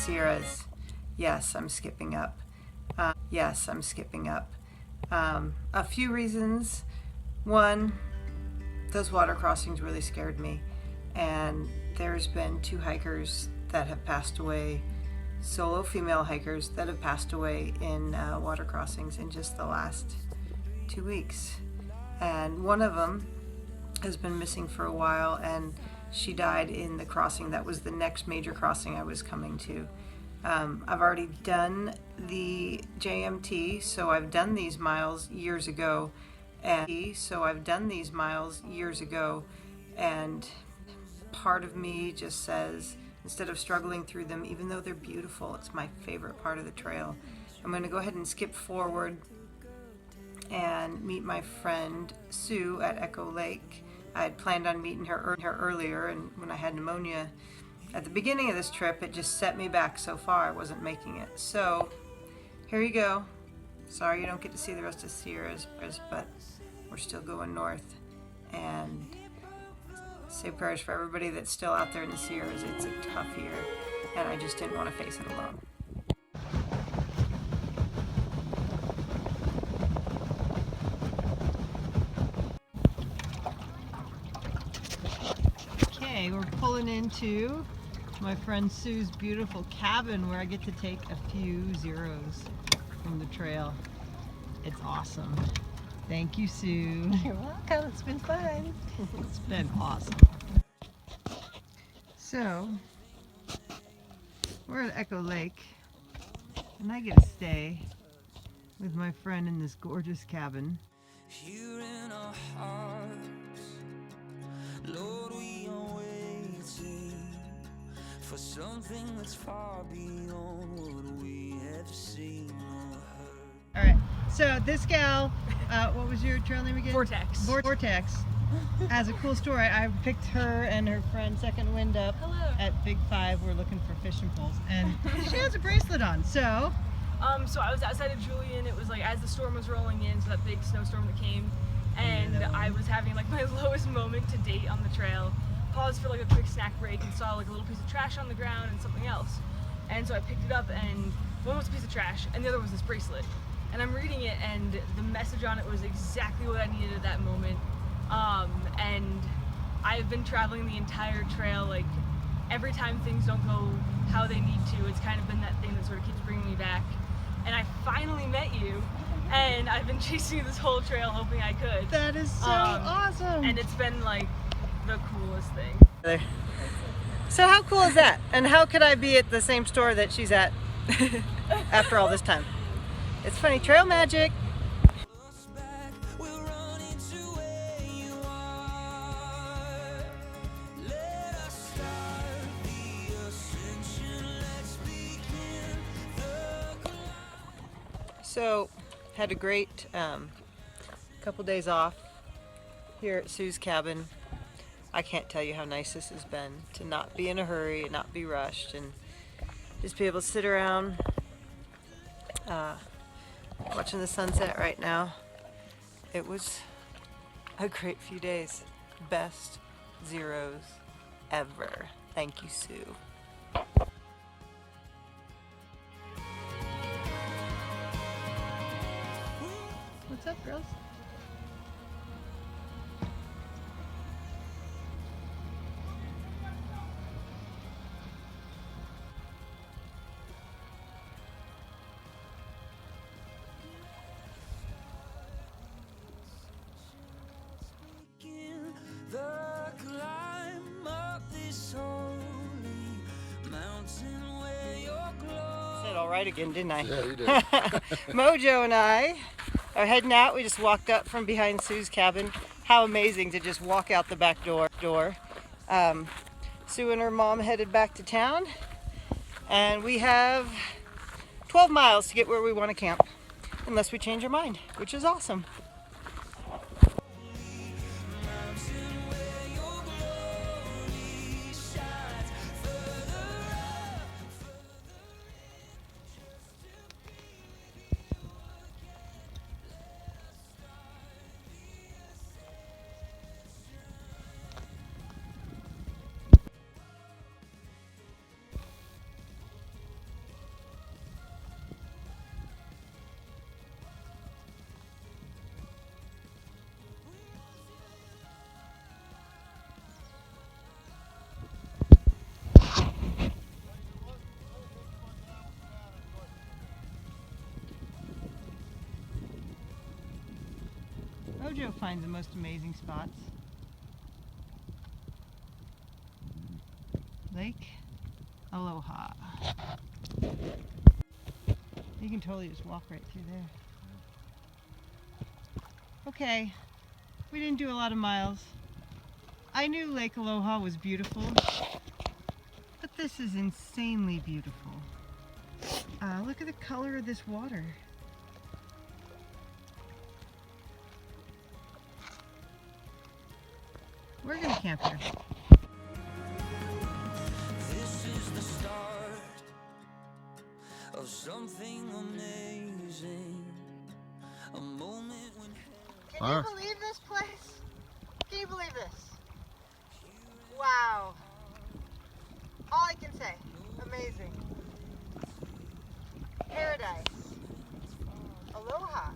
Sierras. Yes, I'm skipping up. Yes, I'm skipping up. A few reasons. One, those water crossings really scared me, and there's been 2 hikers that have passed away, solo female hikers that have passed away in water crossings in just the last 2 weeks. And one of them has been missing for a while, and she died in the crossing that was the next major crossing I was coming to. I've already done the JMT, so I've done these miles years ago, and part of me just says, instead of struggling through them, even though they're beautiful, it's my favorite part of the trail, I'm going to go ahead and skip forward and meet my friend Sue at Echo Lake. I had planned on meeting her earlier, and when I had pneumonia at the beginning of this trip, it just set me back so far I wasn't making it. So here you go. Sorry you don't get to see the rest of Sierras, but we're still going north. And say prayers for everybody that's still out there in the Sierras. It's a tough year, and I just didn't want to face it alone. Okay, we're pulling into my friend Sue's beautiful cabin where I get to take a few zeros from the trail. It's awesome. Thank you, Sue. You're welcome. It's been fun. It's been awesome. So, we're at Echo Lake, and I get to stay with my friend in this gorgeous cabin. Here in our hearts, Lord, we are waiting for something that's far beyond what we have seen or heard. All right, so this gal, what was your trail name again? Vortex. Vortex has a cool story. I picked her and her friend Second Wind up at Big 5. We're looking for fishing poles, and she has a bracelet on. So I was outside of Julian. It was like as the storm was rolling in, so that big snowstorm that came, and I was having like my lowest moment to date on the trail. Paused for like a quick snack break and saw like a little piece of trash on the ground and something else. And so I picked it up, and one was a piece of trash and the other was this bracelet. And I'm reading it, and the message on it was exactly what I needed at that moment. And I've been traveling the entire trail, like every time things don't go how they need to, it's kind of been that thing that sort of keeps bringing me back. And I finally met you, and I've been chasing you this whole trail hoping I could. that is so awesome. And it's been like the coolest thing. So how cool is that? And how could I be at the same store that she's at after all this time? It's funny, trail magic. So, had a great couple days off here at Sue's cabin. I can't tell you how nice this has been to not be in a hurry and not be rushed and just be able to sit around watching the sunset right now. It was a great few days. Best zeros ever. Thank you, Sue. What's up, girls? The climb up this holy mountain where your glory. Said all right again, didn't I? Yeah, you did. Mojo and I are heading out. We just walked up from behind Sue's cabin. How amazing to just walk out the back door. Sue and her mom headed back to town, and we have 12 miles to get where we want to camp, unless we change our mind, which is awesome. JoJo finds the most amazing spots. Lake Aloha. You can totally just walk right through there. Okay, we didn't do a lot of miles. I knew Lake Aloha was beautiful, but this is insanely beautiful. Look at the color of this water. We're gonna camp here. This is the start of something amazing. A moment when Can you believe this place? Can you believe this? Wow. All I can say, amazing. Paradise. Aloha.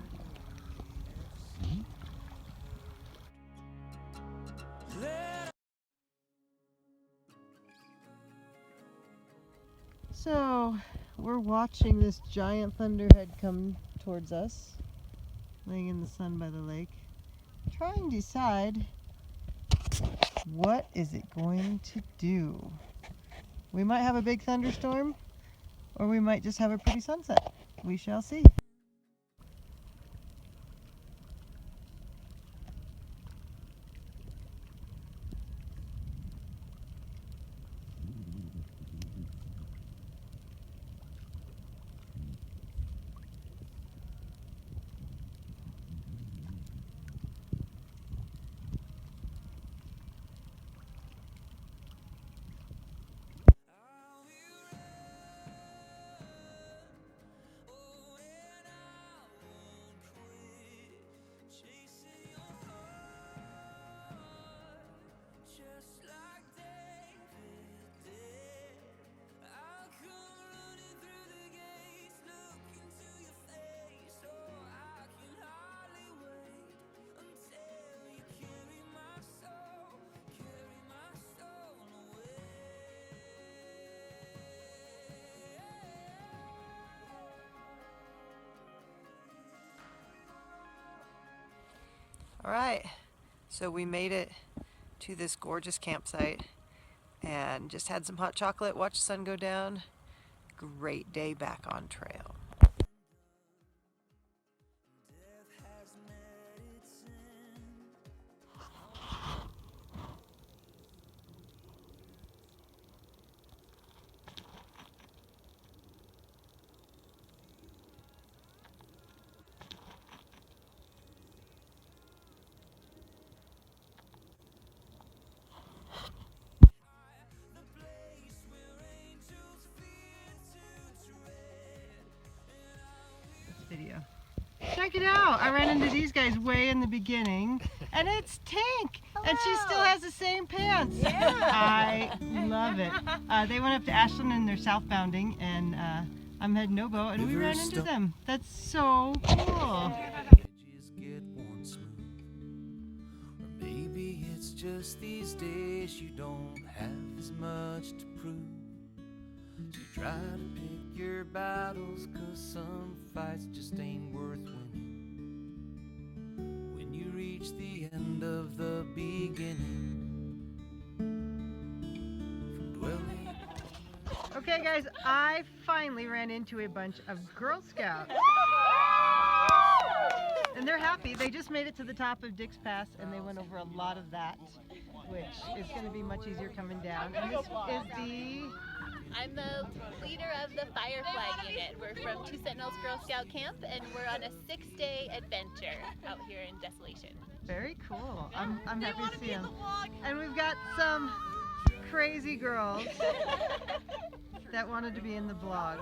So, we're watching this giant thunderhead come towards us, laying in the sun by the lake, trying to decide what is it going to do. We might have a big thunderstorm, or we might just have a pretty sunset. We shall see. All right, so we made it to this gorgeous campsite and just had some hot chocolate, watched the sun go down. Great day back on trail. Video. Check it out. I ran into these guys way in the beginning, and it's Tank. Hello. And she still has the same pants. Yeah. I love it. They went up to Ashland and they're southbounding, and I'm heading Nobo, and we ran into them. That's so cool. get worn smooth. Or maybe it's just these days you don't have as much to prove. So you try to pick your battles, 'cause some fights just ain't worth winning. When you reach the end of the beginning, from dwelling. Okay guys, I finally ran into a bunch of Girl Scouts. And they're happy. They just made it to the top of Dick's Pass and they went over a lot of that, which is going to be much easier coming down. And this is the... I'm the leader of the Firefly unit. We're from Two Sentinels Girl Scout Camp, and we're on a 6-day adventure out here in Desolation. Very cool. I'm happy to see them. And we've got some crazy girls that wanted to be in the vlog.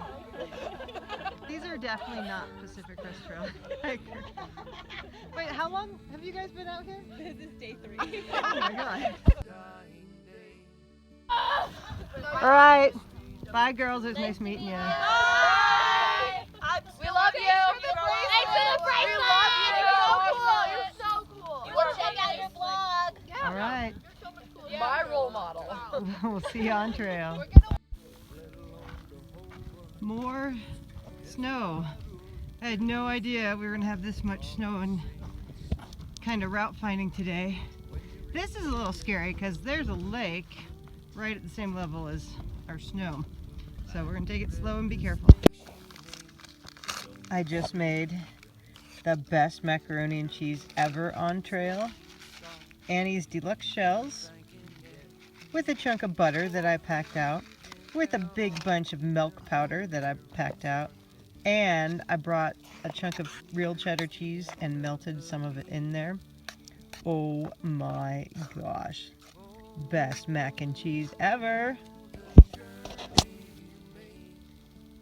These are definitely not Pacific Crest Trail hikers. Wait, how long have you guys been out here? This is day 3. Oh my god. Alright. Bye girls, it was nice meeting you. Bye! We love you! Thanks for the bracelet! We love you! You're so cool! We'll check out your vlog! Alright. My role model. We'll see you on trail. More snow. I had no idea we were going to have this much snow in kind of route finding today. This is a little scary because there's a lake right at the same level as our snow. So we're gonna take it slow and be careful. I just made the best macaroni and cheese ever on trail. Annie's deluxe shells with a chunk of butter that I packed out, with a big bunch of milk powder that I packed out, and I brought a chunk of real cheddar cheese and melted some of it in there. Oh my gosh. Best mac and cheese ever.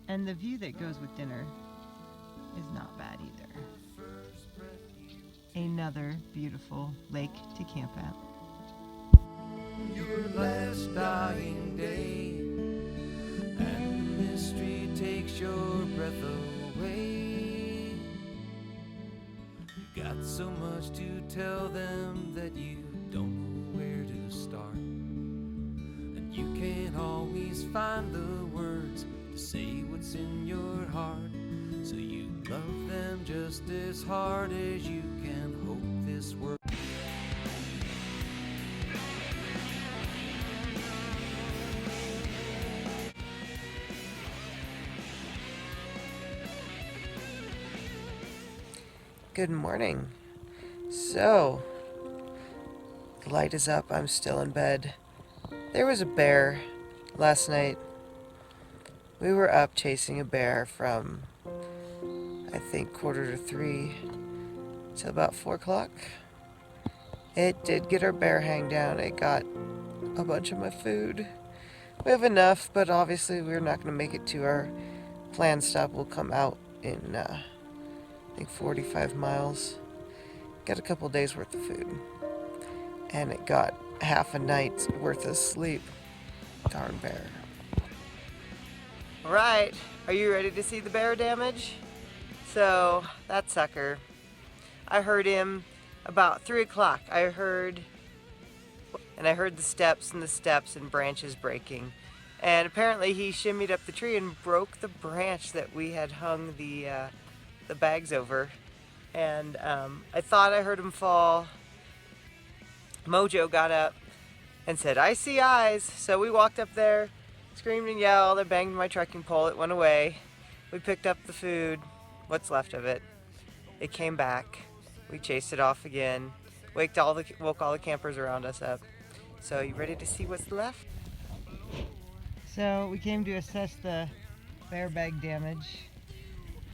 And the view that goes with dinner is not bad either. Another beautiful lake to camp at. Your last dying day, and the mystery takes your breath away. You got so much to tell them that you don't know where to start, and you can't always find the words to say what's in your heart. So you love them just as hard as you can. Hope this works. Good morning. So, the light is up. I'm still in bed. There was a bear last night. We were up chasing a bear from, I think, 2:45 till about 4 o'clock. It did get our bear hang down. It got a bunch of my food. We have enough, but obviously we're not going to make it to our planned stop. We'll come out in I think 45 miles. Got a couple days worth of food. And it got half a night's worth of sleep. Darn bear. Alright, are you ready to see the bear damage? So, that sucker, I heard him about 3 o'clock. I heard the steps and branches breaking. And apparently he shimmied up the tree and broke the branch that we had hung the bags over, and I thought I heard him fall. Mojo got up and said, "I see eyes." So we walked up there, screamed and yelled. I banged my trekking pole. It went away. We picked up the food, what's left of it. It came back. We chased it off again. Woke all the campers around us up. So you ready to see what's left? So we came to assess the bear bag damage.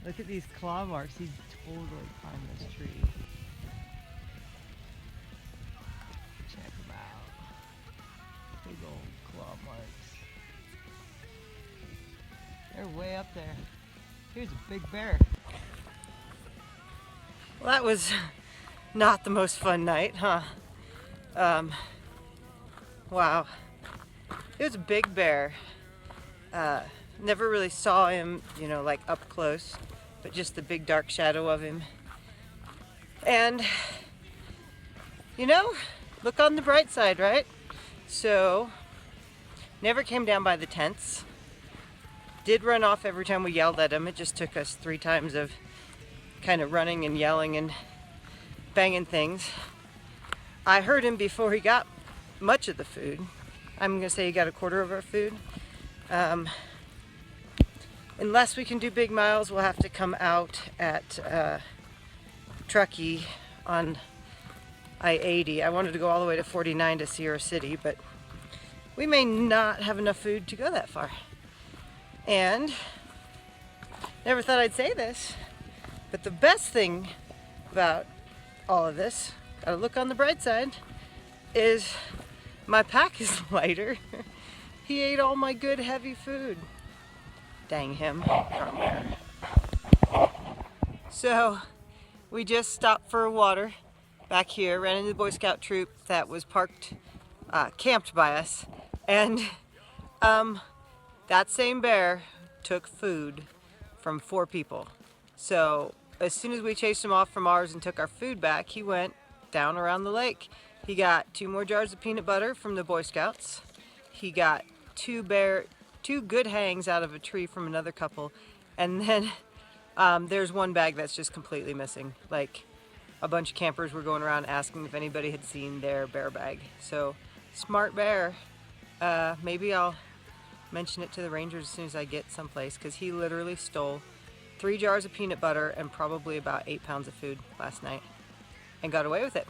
Look at these claw marks. He totally climbed this tree. Check them out. Big old claw marks. They're way up there. Here's a big bear. Well, that was not the most fun night, huh? Wow. It was a big bear. Never really saw him, like up close, but just the big dark shadow of him. And, look on the bright side, right? So, never came down by the tents. Did run off every time we yelled at him. It just took us 3 times of kind of running and yelling and banging things. I heard him before he got much of the food. I'm going to say he got a quarter of our food. Unless we can do big miles, we'll have to come out at Truckee on I-80. I wanted to go all the way to 49 to Sierra City, but we may not have enough food to go that far. And never thought I'd say this, but the best thing about all of this, gotta look on the bright side, is my pack is lighter. He ate all my good heavy food. Dang him. So we just stopped for water back here, ran into the Boy Scout troop that was camped by us, and that same bear took food from 4 people. So as soon as we chased him off from ours and took our food back, he went down around the lake. He got 2 more jars of peanut butter from the Boy Scouts. He got 2 good hangs out of a tree from another couple, and then there's 1 bag that's just completely missing. Like, a bunch of campers were going around asking if anybody had seen their bear bag. So, smart bear. Maybe I'll mention it to the rangers as soon as I get someplace, because he literally stole 3 jars of peanut butter and probably about 8 pounds of food last night and got away with it.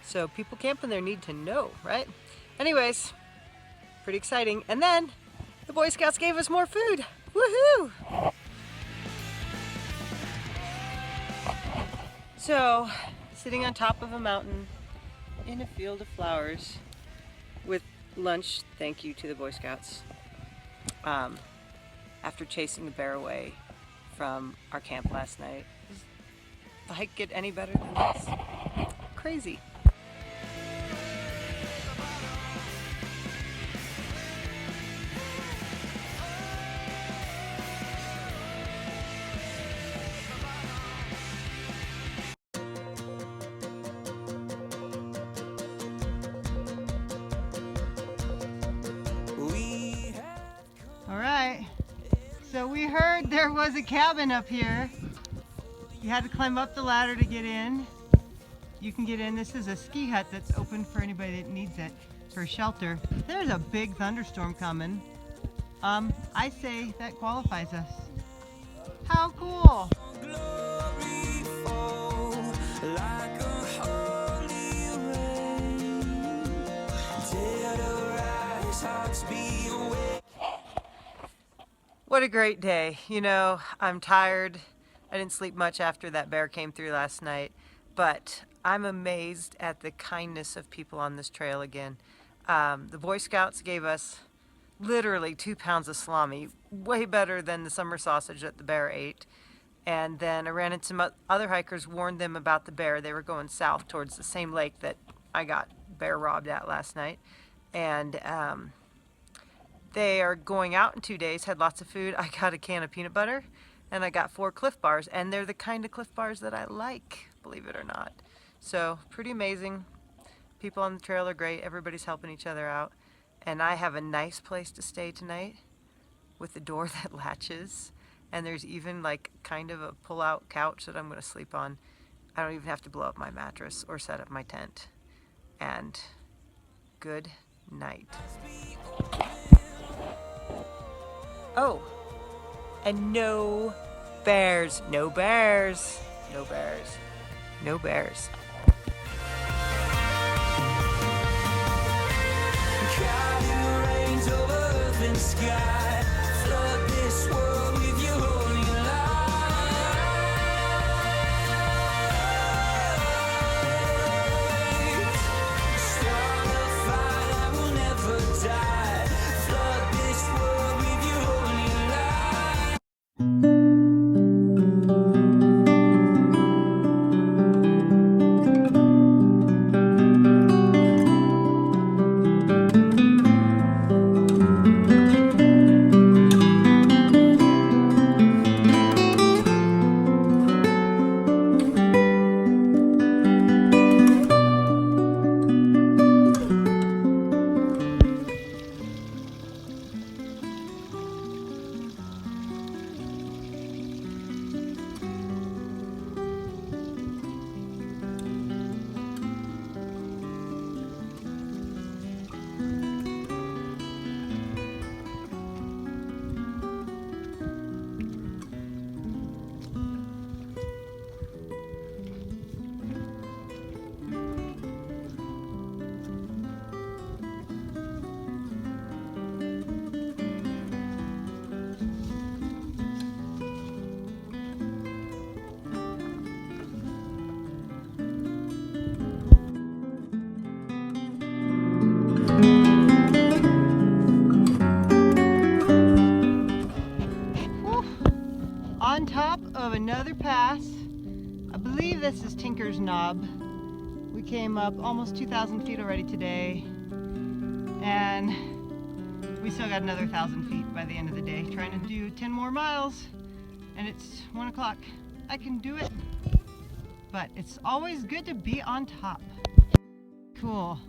So people camping there need to know, right? Anyways, pretty exciting. And then the Boy Scouts gave us more food. Woohoo! So, sitting on top of a mountain in a field of flowers with lunch, thank you to the Boy Scouts, after chasing the bear away from our camp last night. Does the hike get any better than this? Crazy. So we heard there was a cabin up here. You had to climb up the ladder to get in. You can get in. This is a ski hut that's open for anybody that needs it for shelter. There's a big thunderstorm coming. I say that qualifies us. How cool! What a great day. You know, I'm tired. I didn't sleep much after that bear came through last night, but I'm amazed at the kindness of people on this trail again. The Boy Scouts gave us literally 2 pounds of salami, way better than the summer sausage that the bear ate. And then I ran into some other hikers, warned them about the bear. They were going south towards the same lake that I got bear robbed at last night. And they are going out in 2 days, had lots of food. I got a can of peanut butter and I got 4 Cliff Bars, and they're the kind of Cliff Bars that I like, believe it or not. So pretty amazing. People on the trail are great. Everybody's helping each other out. And I have a nice place to stay tonight with a door that latches. And there's even like kind of a pull-out couch that I'm going to sleep on. I don't even have to blow up my mattress or set up my tent. And good night. Oh, and no bears, no bears, no bears, no bears. Sky, flood this world with your holy light. Start a fire that will never die. Flood this world with your holy light. On top of another pass. I believe this is Tinker's Knob. We came up almost 2,000 feet already today, and we still got another 1,000 feet by the end of the day, trying to do 10 more miles, and it's 1 o'clock. I can do it, but it's always good to be on top. Cool.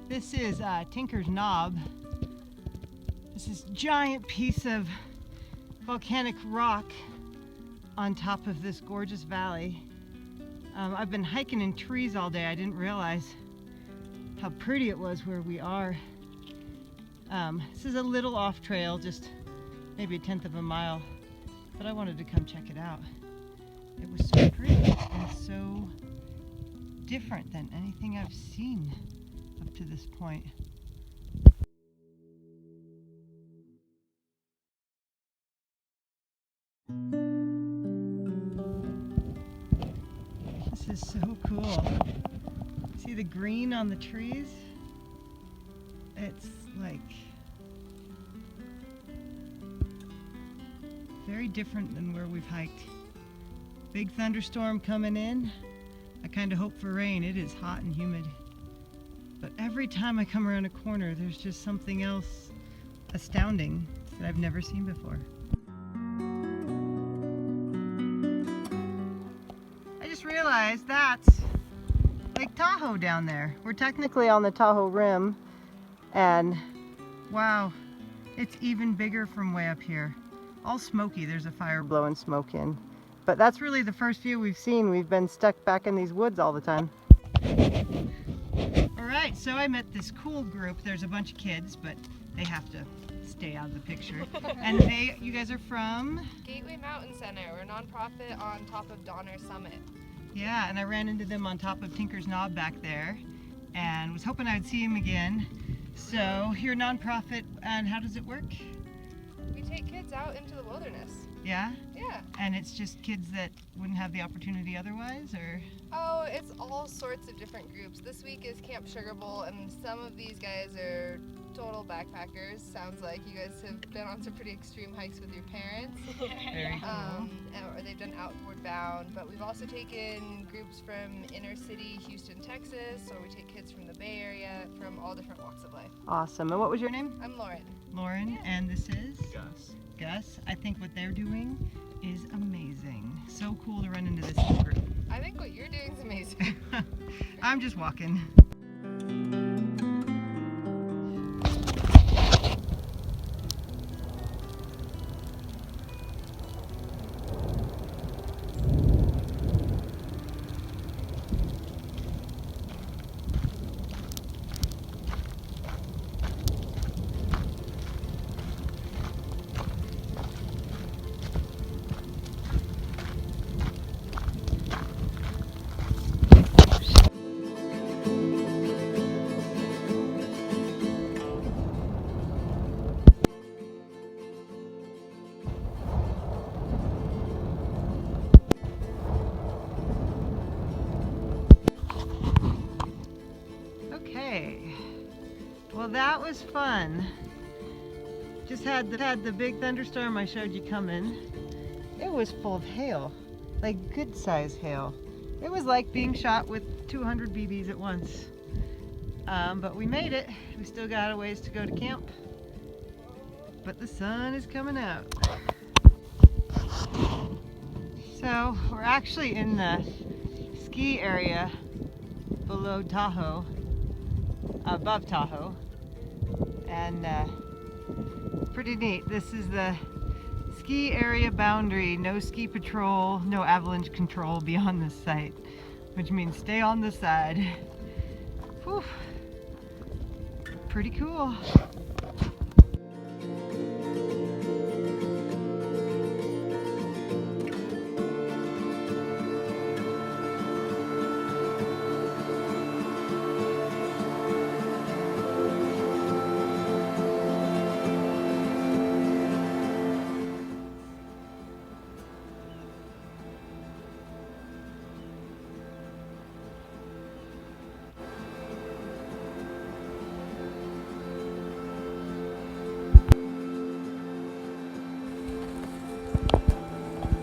This is Tinker's Knob. This is a giant piece of volcanic rock on top of this gorgeous valley. I've been hiking in trees all day. I didn't realize how pretty it was where we are. This is a little off trail, just maybe 1/10 of a mile, but I wanted to come check it out. It was so pretty and so different than anything I've seen up to this point. This is so cool. See the green on the trees? It's like very different than where we've hiked. Big thunderstorm coming in. I kind of hope for rain. It is hot and humid. But every time I come around a corner, there's just something else astounding that I've never seen before. I just realized that's Lake Tahoe down there. We're technically on the Tahoe rim, and wow, it's even bigger from way up here. All smoky, there's a fire blowing smoke in. But that's really the first view we've seen. We've been stuck back in these woods all the time. All right, so I met this cool group. There's a bunch of kids, but they have to stay out of the picture. And you guys are from? Gateway Mountain Center. We're a nonprofit on top of Donner Summit. Yeah, and I ran into them on top of Tinker's Knob back there and was hoping I'd see him again. So you're a nonprofit, and how does it work? We take kids out into the wilderness. Yeah? Yeah. And it's just kids that wouldn't have the opportunity otherwise, or? Oh, it's all sorts of different groups. This week is Camp Sugar Bowl, and some of these guys are total backpackers. Sounds like you guys have been on some pretty extreme hikes with your parents. Very cool. Or they've done Outward Bound, but we've also taken groups from inner city Houston, Texas, or we take kids from the Bay Area, from all different walks of life. Awesome. And what was your name? I'm Lauren. Lauren, Yeah. and this is? Gus. Gus. I think what they're doing is amazing. So cool to run into this group. I think what you're doing is amazing. I'm just walking. Okay, well that was fun. Just had the big thunderstorm I showed you coming. It was full of hail, like good size hail. It was like being shot with 200 BBs at once. But we made it. We still got a ways to go to camp, but the sun is coming out. So we're actually in the ski area below Tahoe, above Tahoe, and pretty neat. This is the ski area boundary. No ski patrol, no avalanche control beyond this site, which means stay on the side. Whew. Pretty cool.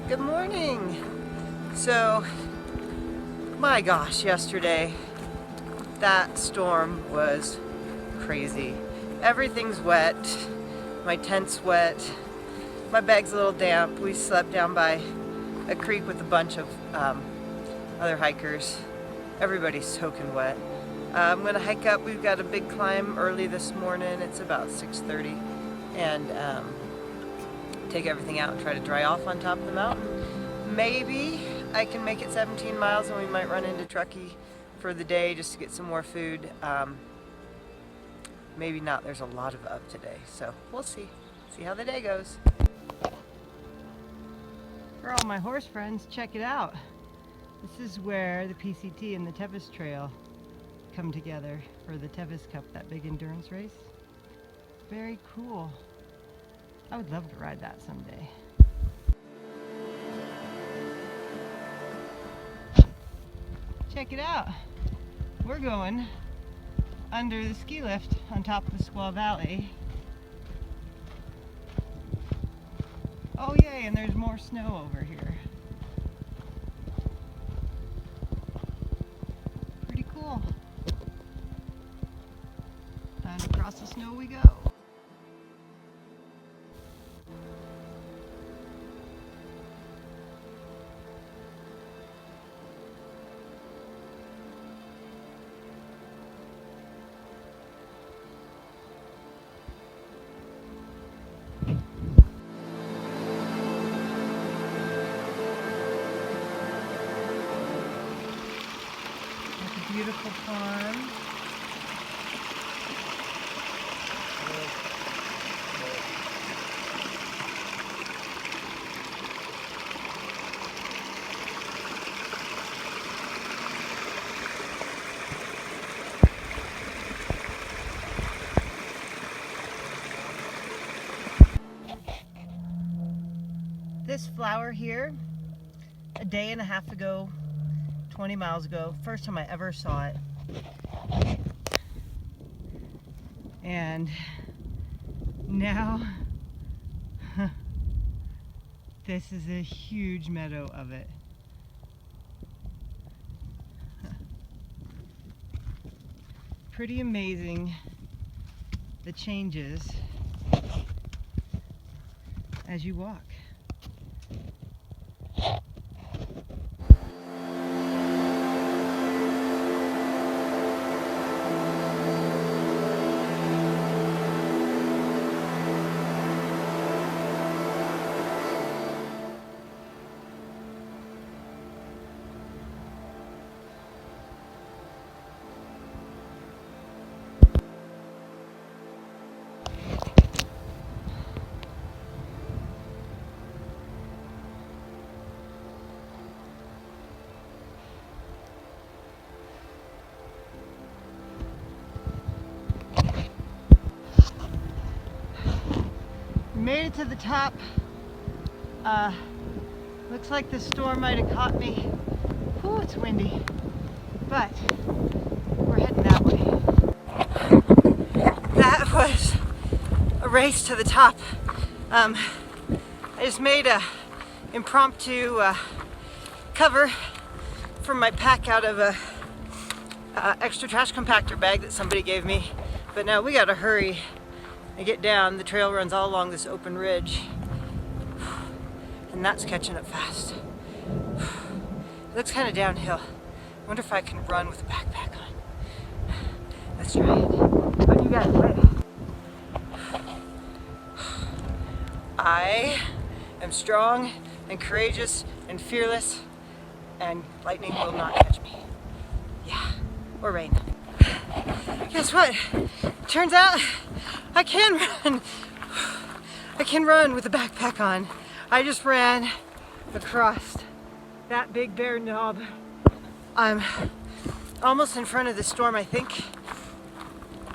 Good morning. So, my gosh, yesterday that storm was crazy. Everything's wet. My tent's wet. My bag's a little damp. We slept down by a creek with a bunch of other hikers. Everybody's soaking wet. I'm gonna hike up. We've got a big climb early this morning. It's about 6:30, and take everything out and try to dry off on top of the mountain. Maybe I can make it 17 miles and we might run into Truckee for the day just to get some more food. Maybe not. There's a lot of up today, so we'll see. See how the day goes. For all my horse friends, check it out. This is where the PCT and the Tevis Trail come together for the Tevis Cup, that big endurance race. Very cool. I would love to ride that someday. Check it out. We're going under the ski lift on top of the Squaw Valley. Oh yay, and there's more snow over here. Pretty cool. And across the snow we go. Beautiful farm. This flower here, a day and a half ago, 20 miles ago, first time I ever saw it. And now this is a huge meadow of it. Pretty amazing the changes as you walk. Made it to the top. Looks like the storm might have caught me. Whew, it's windy. But we're heading that way. That was a race to the top. I just made a impromptu cover for my pack out of a extra trash compactor bag that somebody gave me. But now we gotta hurry and get down. The trail runs all along this open ridge, and that's catching up fast. It looks kind of downhill. I wonder if I can run with a backpack on. Let's try it. What do you guys ready? I am strong and courageous and fearless, and lightning will not catch me. Yeah, or rain. Guess what? Turns out I can run. I can run with a backpack on. I just ran across that big bare knob. I'm almost in front of the storm, I think.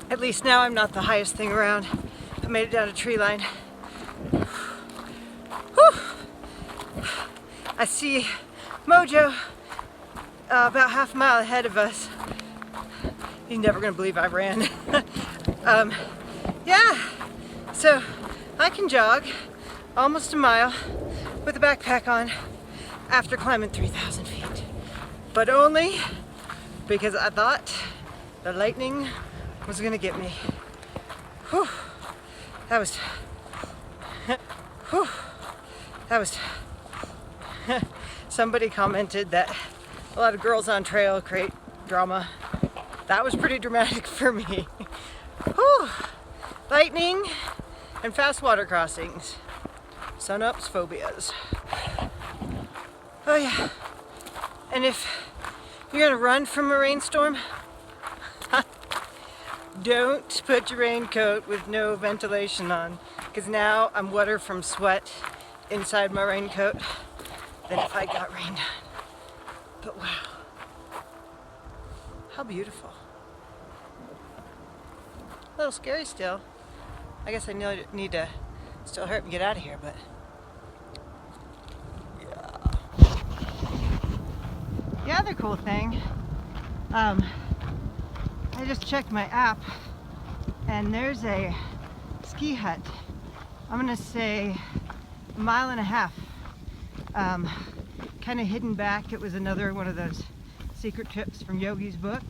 At least now I'm not the highest thing around. I made it down to tree line. Whew. I see Mojo about half a mile ahead of us. He's never gonna believe I ran. Yeah, so I can jog almost a mile with a backpack on after climbing 3,000 feet. But only because I thought the lightning was gonna get me. Whew. That was, whew. That was, somebody commented that a lot of girls on trail create drama. That was pretty dramatic for me. Whew. Lightning and fast water crossings. SunUp's phobias. Oh yeah. And if you're gonna run from a rainstorm, don't put your raincoat with no ventilation on, because now I'm wetter from sweat inside my raincoat than if I got rained on. But wow, how beautiful. A little scary still. I guess I need to still hurry up and get out of here, but yeah. The other cool thing, I just checked my app and there's a ski hut. I'm gonna say a mile and a half, kind of hidden back. It was another one of those secret tips from Yogi's book.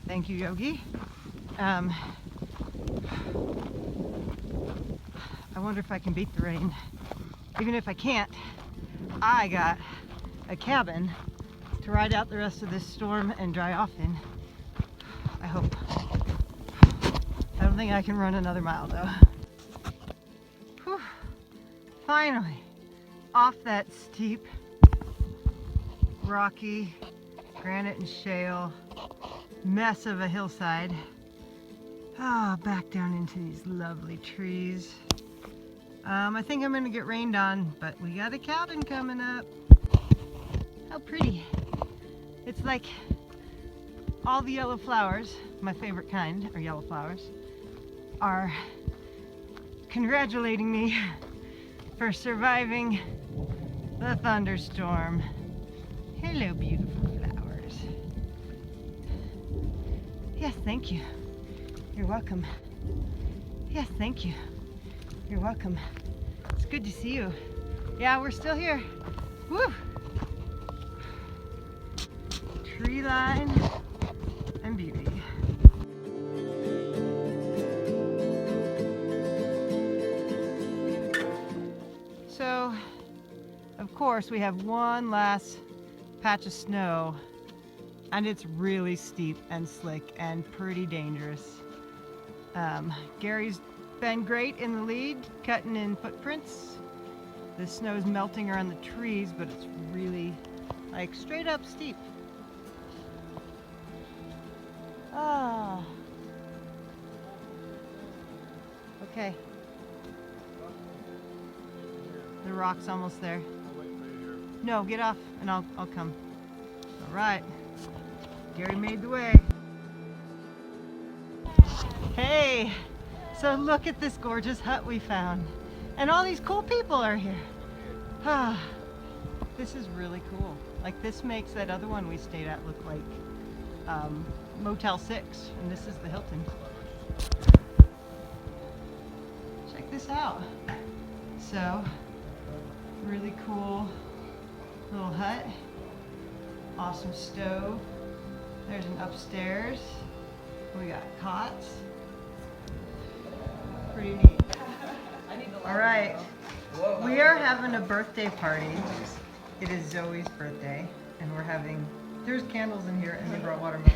Thank you, Yogi. I wonder if I can beat the rain. Even if I can't, I got a cabin to ride out the rest of this storm and dry off in. I hope. I don't think I can run another mile though. Whew. Finally, off that steep, rocky, granite and shale mess of a hillside. Back down into these lovely trees. I think I'm gonna get rained on, but we got a cabin coming up. How pretty. It's like all the yellow flowers, my favorite kind are yellow flowers, are congratulating me for surviving the thunderstorm. Hello, beautiful flowers. Yes, thank you. You're welcome. Yes, thank you. You're welcome. It's good to see you. Yeah, we're still here. Woo! Tree line and beauty. So, of course, we have one last patch of snow, and it's really steep and slick and pretty dangerous. Gary's been great in the lead, cutting in footprints. The snow's melting around the trees, but it's really like straight up steep. Ah. Okay. The rock's almost there. No, get off and I'll come. All right. Gary made the way. Hey, so look at this gorgeous hut we found. And all these cool people are here. Ah, this is really cool. Like, this makes that other one we stayed at look like Motel 6, and this is the Hilton. Check this out. So, really cool little hut. Awesome stove. There's an upstairs. We got cots. Pretty neat. All right, we are having a birthday party. It is Zoe's birthday, and there's candles in here, and we brought watermelon.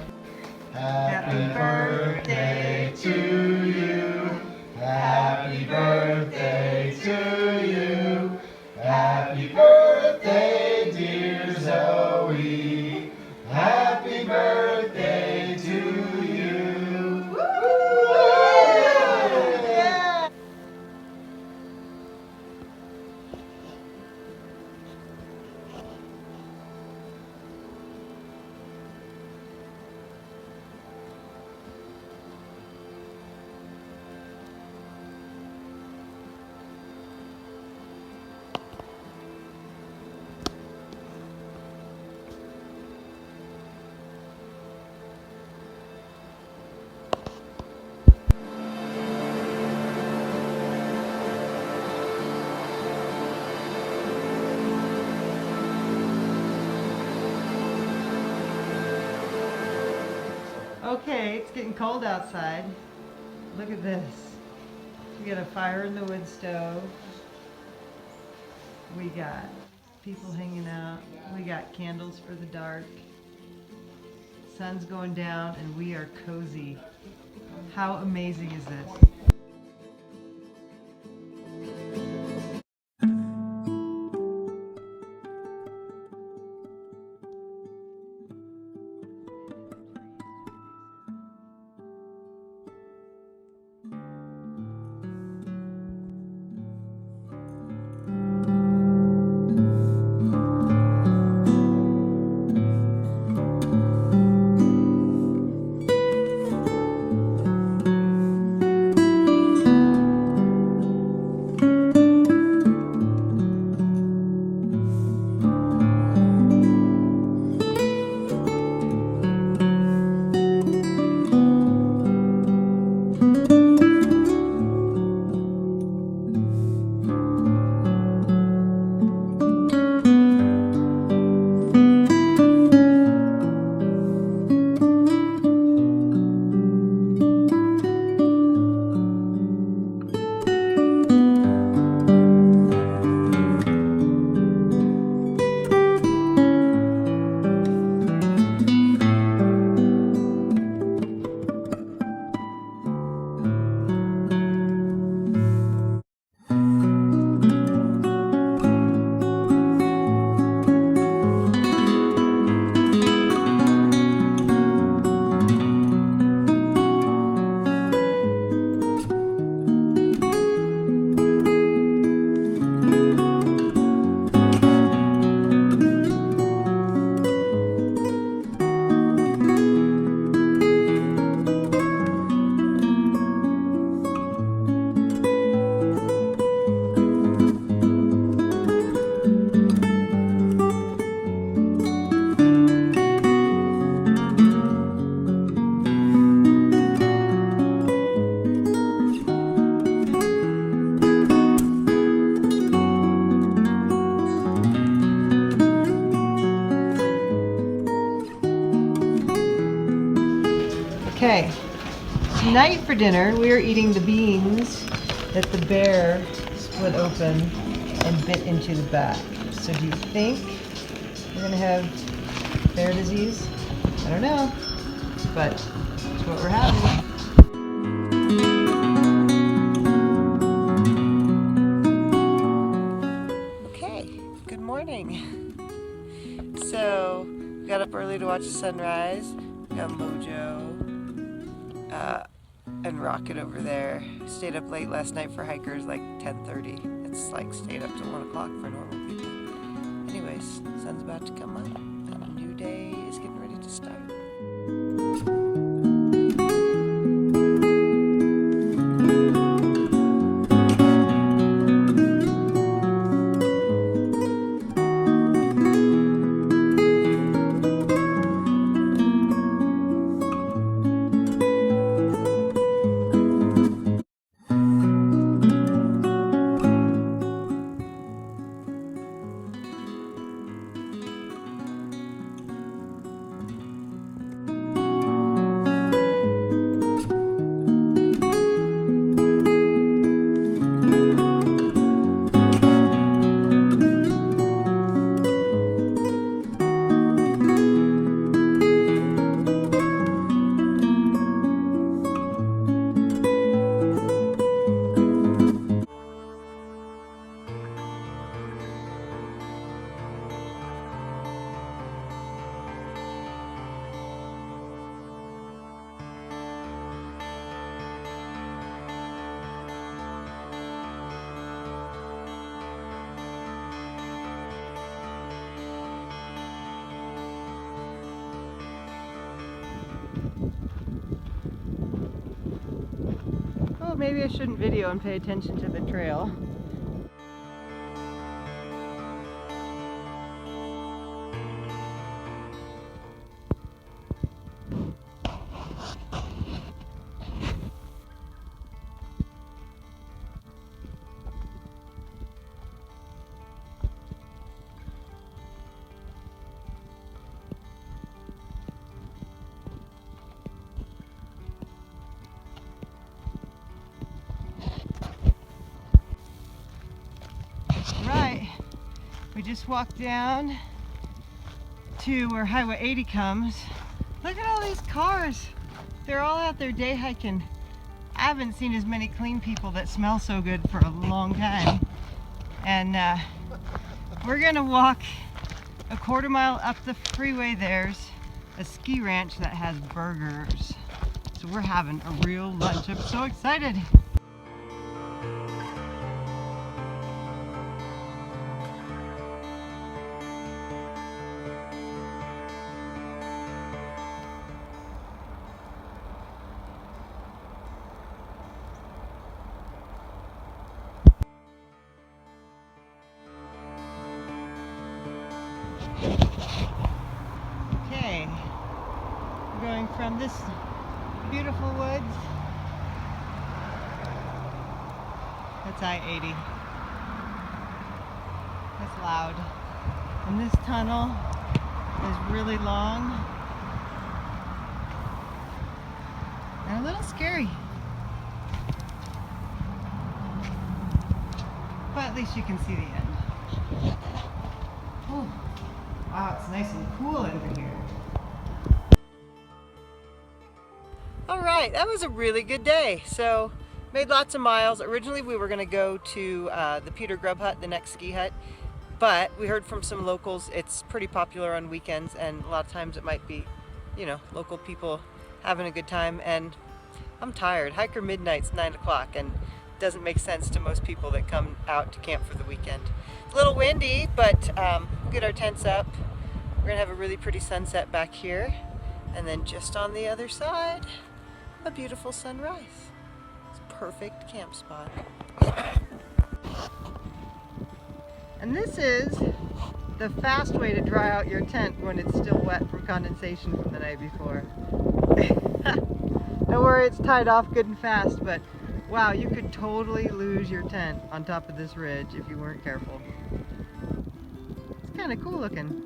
Happy birthday to you. Happy birthday to you. Happy birthday, dear Zoe. Happy birthday to you. Yeah. Okay, it's getting cold outside. Look at this. We got a fire in the wood stove. We got people hanging out. We got candles for the dark. Sun's going down and we are cozy. How amazing is this? Okay, tonight for dinner we are eating the beans that the bear split open and bit into the back. So do you think we're gonna have bear disease? I don't know, but it's what we're having. Okay, good morning. So, we got up early to watch the sunrise. We got Mojo and Rocket over there. Stayed up late last night for hikers, like 10:30. It's like stayed up till 1 o'clock for normal people. Anyways, sun's about to come up and a new day is getting ready to start. Oh, maybe I shouldn't video and pay attention to the trail. Right, we just walked down to where Highway 80 comes. Look at all these cars. They're all out there day hiking. I haven't seen as many clean people that smell so good for a long time. And we're gonna walk a quarter mile up the freeway. There's a ski ranch that has burgers. So we're having a real lunch. I'm so excited. Okay, we're going from this beautiful woods. That's I-80. That's loud. And this tunnel is really long and a little scary. But at least you can see the end. Oh, wow, it's nice and cool over here. All right, that was a really good day. So, made lots of miles. Originally, we were going to go to the Peter Grub Hut, the next ski hut, but we heard from some locals it's pretty popular on weekends, and a lot of times it might be, you know, local people having a good time. And I'm tired. Hiker Midnight's 9 o'clock, and it doesn't make sense to most people that come out to camp for the weekend. It's a little windy, but we'll get our tents up. We're gonna have a really pretty sunset back here, and then just on the other side, a beautiful sunrise. It's a perfect camp spot. And this is the fast way to dry out your tent when it's still wet from condensation from the night before. Don't worry, it's tied off good and fast, but wow, you could totally lose your tent on top of this ridge if you weren't careful. It's kind of cool looking.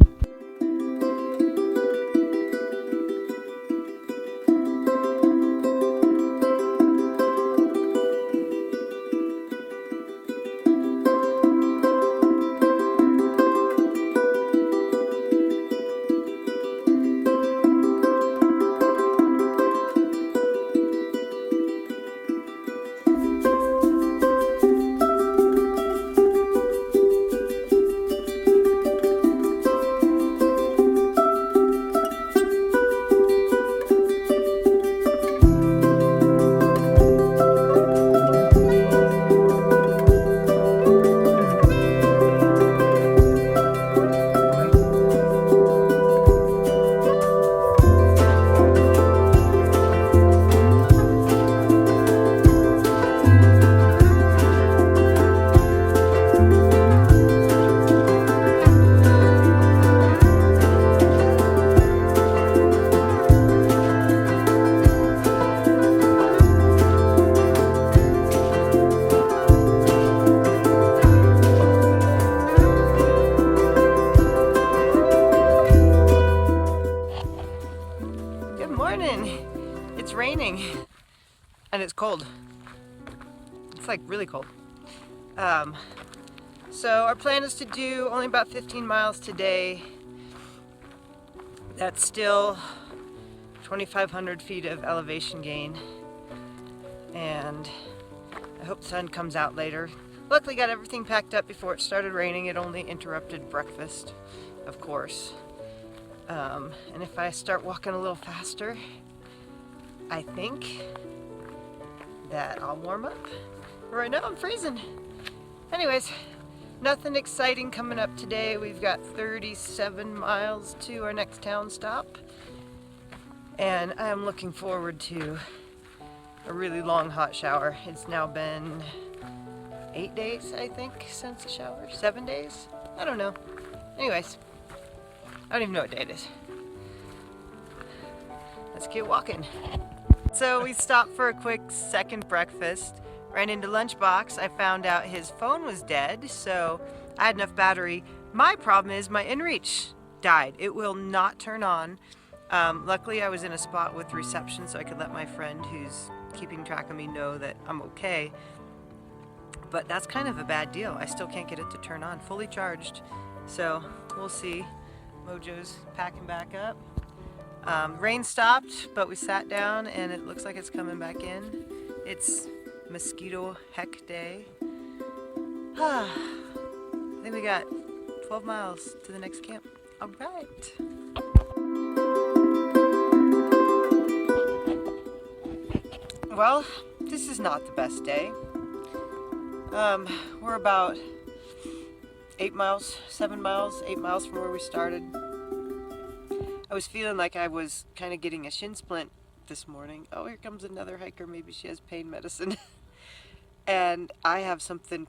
and it's cold. It's like really cold. So our plan is to do only about 15 miles today. That's still 2,500 feet of elevation gain, and I hope the sun comes out later. Luckily got everything packed up before it started raining. It only interrupted breakfast, of course. And if I start walking a little faster, I think that I'll warm up. Right now I'm freezing. Anyways, nothing exciting coming up today. We've got 37 miles to our next town stop. And I'm looking forward to a really long hot shower. It's now been 8 days, I think, since the shower. 7 days? I don't know. Anyways, I don't even know what day it is. Let's get walking. So we stopped for a quick second breakfast. Ran into Lunchbox. I found out his phone was dead, so I had enough battery. My problem is my inReach died. It will not turn on. Luckily I was in a spot with reception so I could let my friend who's keeping track of me know that I'm okay. But that's kind of a bad deal. I still can't get it to turn on, fully charged. So we'll see. Mojo's packing back up. Rain stopped, but we sat down and it looks like it's coming back in. It's mosquito heck day. I think we got 12 miles to the next camp. All right. Well, this is not the best day. We're about 8 miles, 7 miles, 8 miles from where we started. I was feeling like I was kind of getting a shin splint this morning. Oh, here comes another hiker. Maybe she has pain medicine. and I have something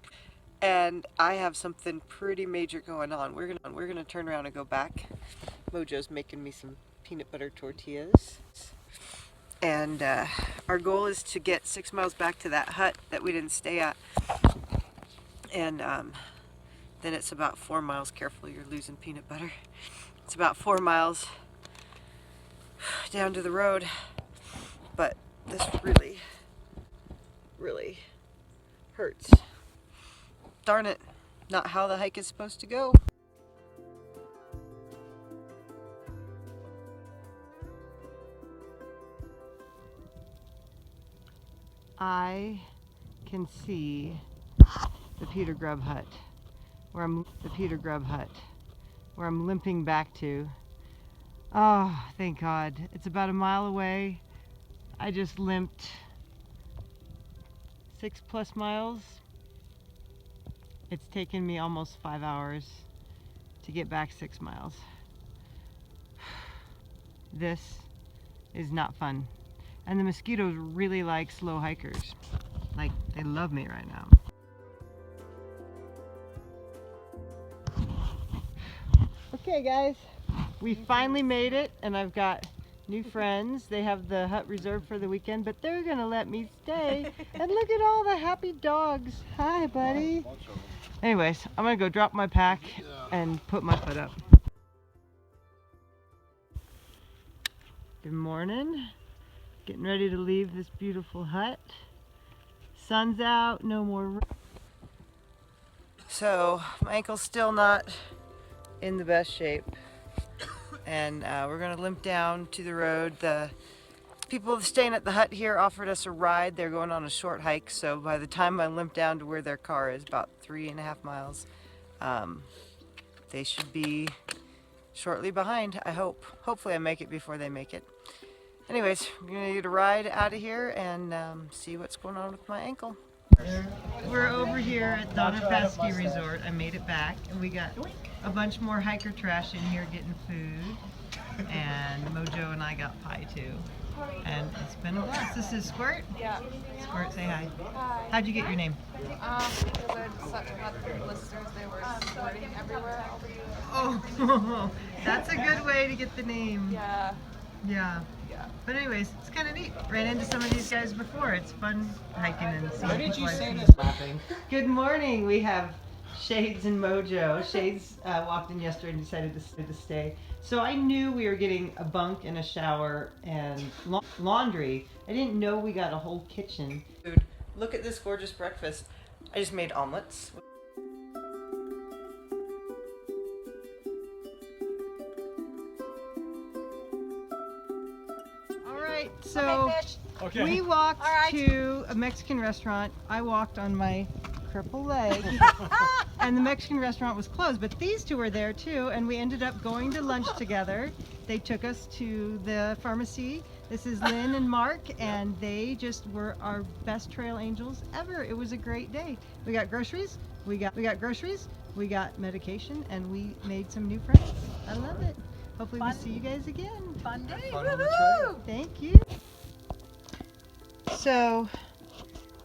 pretty major going on. We're gonna turn around and go back. Mojo's making me some peanut butter tortillas. And our goal is to get 6 miles back to that hut that we didn't stay at. And then it's about 4 miles. Careful, you're losing peanut butter. It's about 4 miles down to the road. But this really, really hurts. Darn it, not how the hike is supposed to go. I can see the Peter Grubb hut, where I'm limping back to. Oh, thank God. It's about a mile away. I just limped 6+ miles. It's taken me almost 5 hours to get back 6 miles. This is not fun. And the mosquitoes really like slow hikers. Like, they love me right now. Okay guys, we finally made it, and I've got new friends. They have the hut reserved for the weekend, but they're gonna let me stay. And look at all the happy dogs. Hi buddy. Anyways, I'm gonna go drop my pack and put my foot up. Good morning. Getting ready to leave this beautiful hut. Sun's out, no more. So my ankle's still not in the best shape, and we're gonna limp down to the road. The people staying at the hut here offered us a ride. They're going on a short hike, so by the time I limp down to where their car is, about 3.5 miles, they should be shortly behind, I hope. Hopefully I make it before they make it. Anyways, we're gonna get a ride out of here and see what's going on with my ankle. We're over here at Donner Pass Ski Resort. I made it back, and we got a bunch more hiker trash in here getting food, and Mojo and I got pie too. And it's been a blast. This is Squirt. Yeah. Squirt, say hi. Hi. How'd you get your name? Because I had blisters, they were squirting everywhere. Oh, that's a good way to get the name. Yeah. Yeah. But anyways, it's kind of neat. Ran into some of these guys before. It's fun hiking and seeing. Why did you say this? Good morning. We have Shades and Mojo. Shades walked in yesterday and decided to stay. So I knew we were getting a bunk and a shower and laundry. I didn't know we got a whole kitchen. Dude, look at this gorgeous breakfast. I just made omelets. All right, so we walked to a Mexican restaurant. I walked on my cripple leg, and the Mexican restaurant was closed, but these two were there too, and we ended up going to lunch together. They took us to the pharmacy. This is Lynn and Mark, and they just were our best trail angels ever. It was a great day. We got groceries, we got groceries, we got medication, and we made some new friends. I love it. Hopefully we see you guys again. Fun day. Fun on the trail. Thank you. So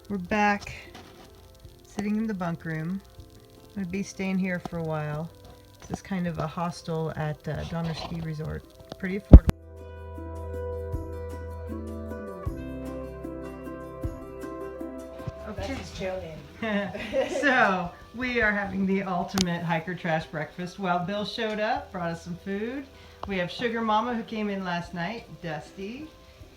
we're back sitting in the bunk room. I'm going to be staying here for a while. This is kind of a hostel at Donner Ski Resort. Pretty affordable. Okay. So we are having the ultimate hiker trash breakfast. Well, Bill showed up, brought us some food. We have Sugar Mama who came in last night, Dusty,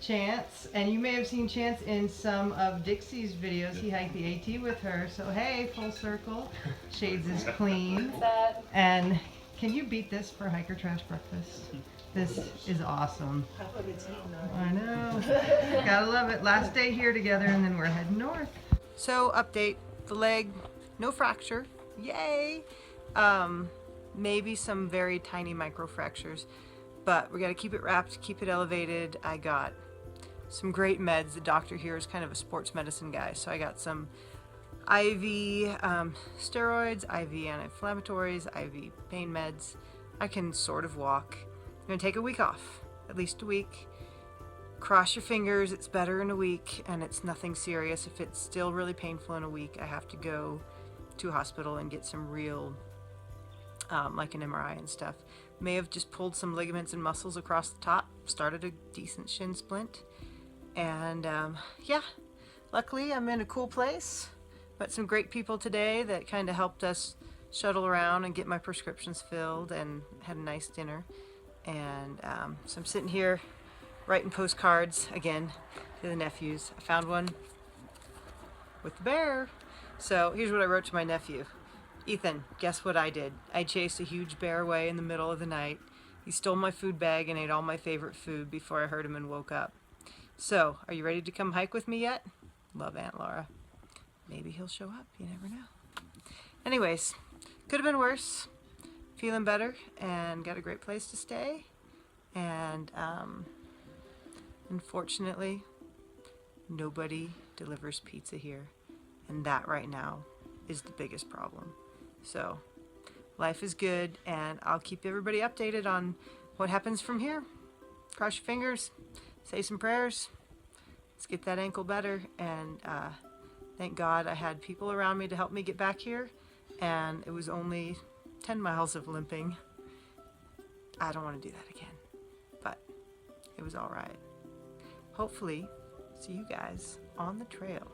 Chance, and you may have seen Chance in some of Dixie's videos. He hiked the AT with her, so hey, full circle. Shades is clean. And can you beat this for hiker trash breakfast? This is awesome. I know. Gotta love it. Last day here together, and then we're heading north. So update, the leg, no fracture, yay. Maybe some very tiny micro fractures, but we gotta keep it wrapped, keep it elevated. I got some great meds. The doctor here is kind of a sports medicine guy, so I got some IV steroids, IV anti-inflammatories, IV pain meds. I can sort of walk. I'm gonna take a week off, at least a week. Cross your fingers, it's better in a week, and it's nothing serious. If it's still really painful in a week, I have to go to a hospital and get some real, like an MRI and stuff. May have just pulled some ligaments and muscles across the top, started a decent shin splint, and yeah, luckily I'm in a cool place. Met some great people today that kind of helped us shuttle around and get my prescriptions filled, and had a nice dinner. And so I'm sitting here writing postcards again to the nephews. I found one with the bear. So here's what I wrote to my nephew. Ethan, guess what I did? I chased a huge bear away in the middle of the night. He stole my food bag and ate all my favorite food before I heard him and woke up. So, are you ready to come hike with me yet? Love, Aunt Laura. Maybe he'll show up, you never know. Anyways, could have been worse. Feeling better and got a great place to stay. And unfortunately, nobody delivers pizza here. And that right now is the biggest problem. So, life is good, and I'll keep everybody updated on what happens from here. Cross your fingers, say some prayers. Let's get that ankle better, and thank God I had people around me to help me get back here, and it was only 10 miles of limping. I don't want to do that again, but it was all right. Hopefully, see you guys on the trail.